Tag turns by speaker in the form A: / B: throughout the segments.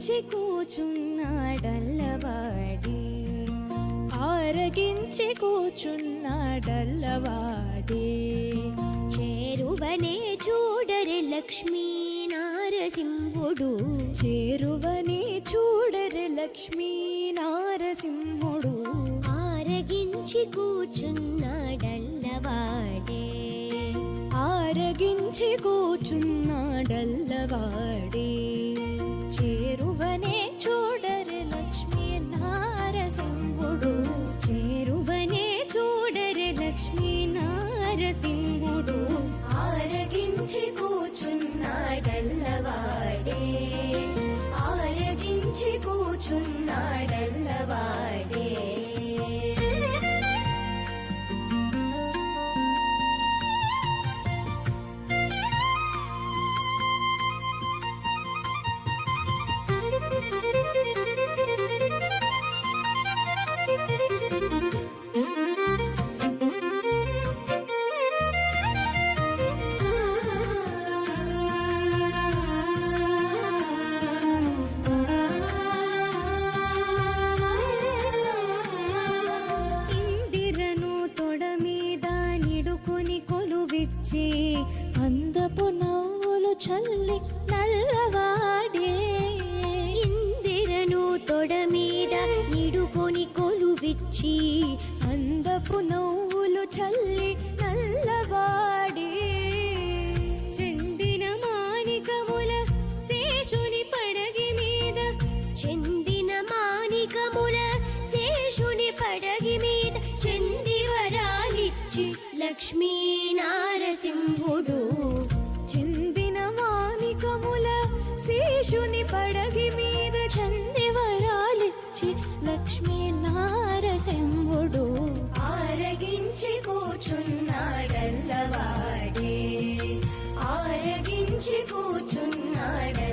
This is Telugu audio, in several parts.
A: ఆరగించి కూచున్నాడల్లవాడే, ఆరగించి కూచున్నాడల్లవాడే.
B: చేరువనే చూడరే లక్ష్మీ నారసింహుడు,
A: చేరువనే చూడరే లక్ష్మీ నారసింహుడు.
B: ఆరగించి కూచున్నాడల్లవాడే,
A: ఆరగించి కూచున్నాడల్లవాడే. చేరువనే చూడరే లక్ష్మీ నారసింహుడు, చేరువనే చూడరే లక్ష్మీ నారసింహుడు. ఆరగించి కూచున్నాడల్లవాడే, ఆరగించి కూచున్నాడల్లవాడే. కొలువిచ్చి అందపు నవ్వులు చల్లి నల్లవాడే.
B: ఇందిరను తొడ మీద నిడుకొని కొలువిచ్చి
A: అందపు నవ్వులు చల్లి నల్లవాడే. చెందిన మాణికముల శేషుని పడగి మీద,
B: చెందిన మాణికముల శేషుని పడగి మీద చందివరాలిచ్చి లక్ష్మీ నారసింహుడు.
A: చెందిన మాణికముల శేషుని పడగి మీద చందివరాలిచ్చి లక్ష్మీ నారసింహుడు. ఆరగించి కూచున్నాడల్లవాడే, ఆరగించి కూచున్నాడల్లవాడే,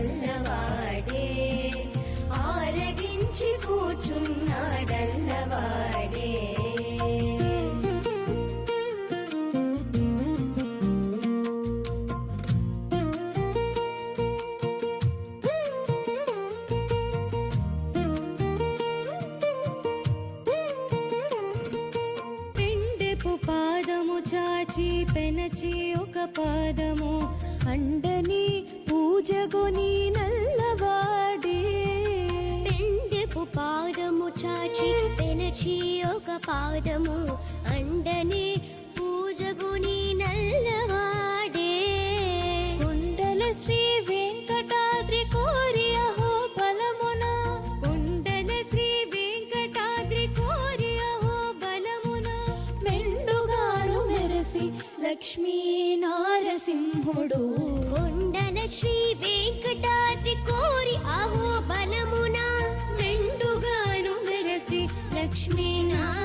A: ఆరగించి కూచున్నాడల్లవాడే. పాదము చాచి పెనచి ఒక పాదము అండని పూజగొని నల్లవాడే.
B: పెండెపు పాదము చాచి పెనచి ఒక పాదము అండని పూజగొని నల్లవాడే.
A: కొండల శ్రీ వెంకటాద్రి కోరి అహో బలమున, కొండల శ్రీ వెంకటాద్రి కోరి అహో బలమున మెండుగాను మెరసి లక్ష్మీ నారసింహుడు.
B: కొండల శ్రీ వెంకటాద్రి కోరి అహో బలమున
A: మెండుగాను మెరసి లక్ష్మీ నారసింహుడు.